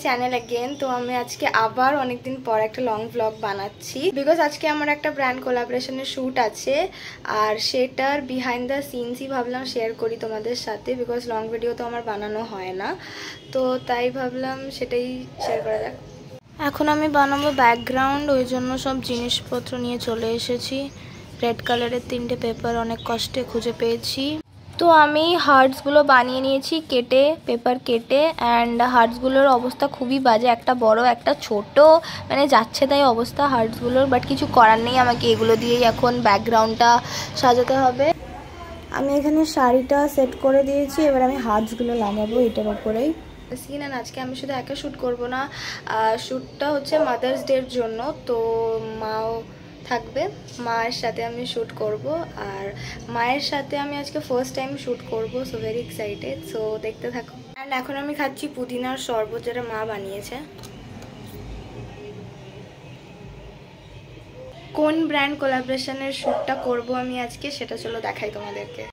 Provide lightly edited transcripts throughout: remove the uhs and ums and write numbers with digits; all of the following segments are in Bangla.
Channel again. তো আমি আজকে আবার অনেকদিন পর একটা লং ব্লগ বানাচ্ছি বিকজ আজকে আমার একটা ব্র্যান্ড কোলাবোরেশনের শ্যুট আছে আর সেটার বিহাইন্ড দ্য সিনসই ভাবলাম শেয়ার করি তোমাদের সাথে বিকজ লং ভিডিও তো আমার বানানো হয় না, তো তাই ভাবলাম সেটাই শেয়ার করা যাক। এখন আমি বানাবো ব্যাকগ্রাউন্ড, ওই জন্য সব জিনিসপত্র নিয়ে চলে এসেছি। রেড কালারের 3টে পেপার অনেক কষ্টে খুঁজে পেয়েছি। তো আমি হার্টসগুলো বানিয়ে নিয়েছি কেটে, পেপার কেটে, অ্যান্ড হার্টসগুলোর অবস্থা খুবই বাজে, একটা বড় একটা ছোট, মানে যাচ্ছে তাই অবস্থা হার্টসগুলোর, বাট কিছু করার নেই, আমাকে এগুলো দিয়েই এখন ব্যাকগ্রাউন্ডটা সাজাতে হবে। আমি এখানে শাড়িটা সেট করে দিয়েছি, এবার আমি হার্টসগুলো লাগাবো এটার ওপরেই। সিন অ্যান্ড আজকে আমি শুধু একা শ্যুট করবো না, শ্যুটটা হচ্ছে মাদার্স ডের জন্য, তো মাও থাকবে, মায়ের সাথে আমি শ্যুট করব আর মায়ের সাথে আমি আজকে ফার্স্ট টাইম শ্যুট করব, সো ভেরি এক্সাইটেড, সো দেখতে থাকো। অ্যান্ড এখন আমি খাচ্ছি পুদিনার শরবত যেটা মা বানিয়েছে। কোন ব্র্যান্ড কোলাবোরেশনের শ্যুটটা করব আমি আজকে সেটা চলো দেখাই তোমাদেরকে।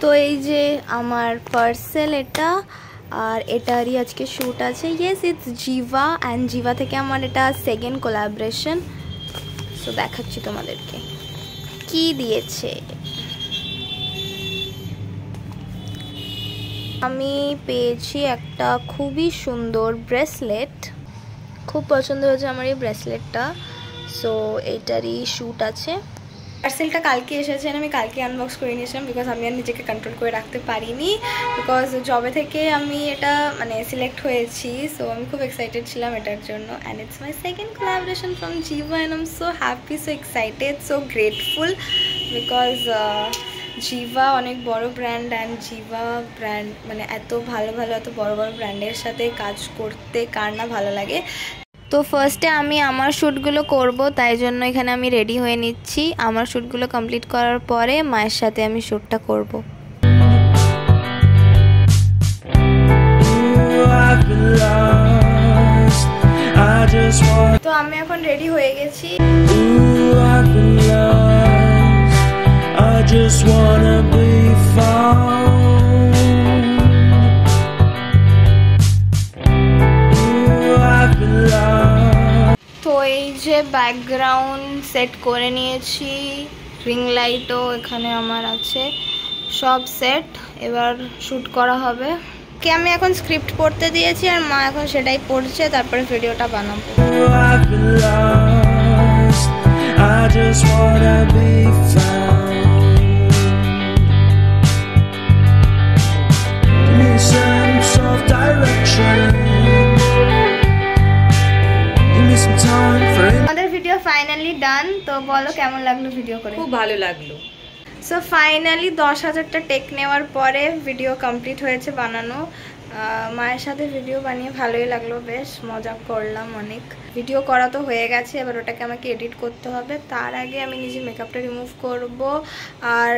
তো এই যে আমার পার্সেল এটা, আর এটারই আজকে শ্যুট আছে। ইয়েস, ইটস জিভা, অ্যান্ড জিভা থেকে আমার এটা সেকেন্ড কোলাবোরেশন। তো দেখাচ্ছি তোমাদেরকে কি দিয়েছে। আমি পেয়েছি একটা খুবই সুন্দর ব্রেসলেট, খুব পছন্দ হয়েছে আমার এই ব্রেসলেটটা। সো এইটারই শ্যুট আছে। পার্সেলটা কালকে এসেছে, আমি কালকে আনবক্স করে নিয়েছিলাম বিকজ আমি আর নিজেকে কন্ট্রোল করে রাখতে পারিনি বিকজ জবে থেকে আমি এটা মানে সিলেক্ট হয়েছি, সো আমি খুব এক্সাইটেড ছিলাম এটার জন্য। And it's my second collaboration from Jiva and I am so happy, so excited, so grateful because Jiva অনেক বড় ব্র্যান্ড, অ্যান্ড জিভা ব্র্যান্ড মানে এত ভালো ভালো এত বড় বড় ব্র্যান্ডের সাথে কাজ করতে কার না ভালো লাগে। তো ফার্স্টে আমি আমার শ্যুটগুলো করব, তাই জন্য এখানে আমি রেডি হয়ে নিচ্ছি। আমার শ্যুটগুলো কমপ্লিট করার পরে মায়ের সাথে আমি শ্যুটটা করব। তো আমি এখন রেডি হয়ে গেছি। তো এই যে ব্যাকগ্রাউন্ড সেট করে নিয়েছি, রিং লাইটও এখানে আমার আছে, সব সেট, এবার শ্যুট করা হবে। কে আমি এখন স্ক্রিপ্ট পড়তে দিয়েছি আর মা এখন সেটাই পড়ছে, তারপরে ভিডিওটা বানাবো। আমাদের ভিডিও ফাইনালি ডান। তো বলো কেমন লাগলো ভিডিও করে? খুব ভালো লাগলো। সো ফাইনালি 10,000টা টেক নেওয়ার পরে ভিডিও কমপ্লিট হয়েছে বানানো। মায়ের সাথে ভিডিও বানিয়ে ভালোই লাগলো, বেশ মজা করলাম অনেক। ভিডিও করা তো হয়ে গেছে, এবার ওটাকে আমাকে এডিট করতে হবে। তার আগে আমি নিজে মেকআপটা রিমুভ করব আর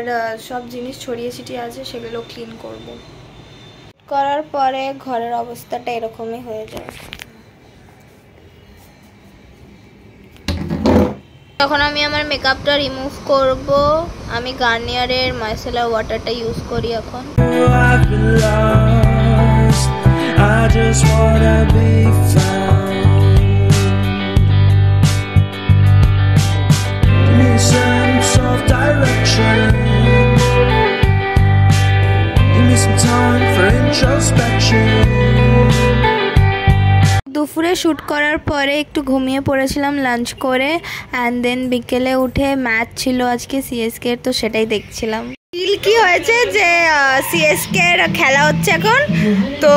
সব জিনিস ছড়িয়ে ছিটিয়ে আছে সেগুলো ক্লিন করব। করার পরে ঘরের অবস্থাটা এরকমই হয়ে যাবে। তখন আমি আমার মেকআপটা রিমুভ করব। আমি গার্নিয়ারের মাইসেলার ওয়াটারটা ইউজ করি এখন। দুপুরে শ্যুট করার পরে একটু ঘুমিয়ে পড়েছিলাম লাঞ্চ করে, অ্যান্ড দেন বিকেলে উঠে ম্যাচ ছিল আজকে সিএসকে, তো সেটাই দেখছিলাম। ডিল কি হয়েছে যে সিএসকে এর খেলা হচ্ছে এখন, তো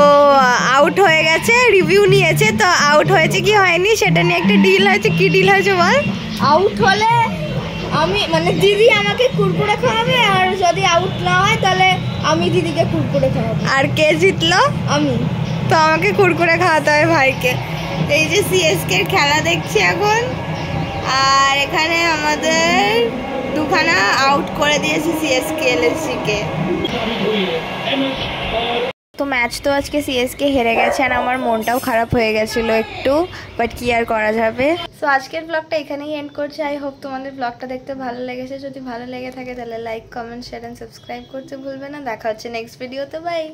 আউট হয়ে গেছে, রিভিউ নিয়েছে, তো আউট হয়েছে কি হয়নি সেটা নিয়ে একটা ডিল হয়েছে। কি ডিল হয়েছে বল? আউট হলে আমি মানে দিদি আমাকে কুরকুরে খাওয়াবে, আর যদি আউট না হয় তাহলে আমি দিদিকে কুরকুরে খাওয়াবো। আর কে জিতলো? আমি। তো আমাকে কুরকুরে খাওয়াতে হবে ভাইকে। এই যে সিএসকে এর খেলা দেখছি এখন, আর এখানে আমাদের দুখানা আউট করে দিয়েছে সিএসকে এলএসজিকে। তো ম্যাচ তো আজকে সিএসকে হেরে গেছে, আর আমার মনটাও খারাপ হয়ে গেছিলো একটু, বাট কি আর করা যাবে। সো আজকের ব্লগটা এখানেই এন্ড করছি। আই হোপ তোমাদের ব্লগটা দেখতে ভালো লেগেছে। যদি ভালো লেগে থাকে তাহলে like, comment, share and subscribe করতে ভুলবে না। দেখা হচ্ছে নেক্সট ভিডিওতে। বাই।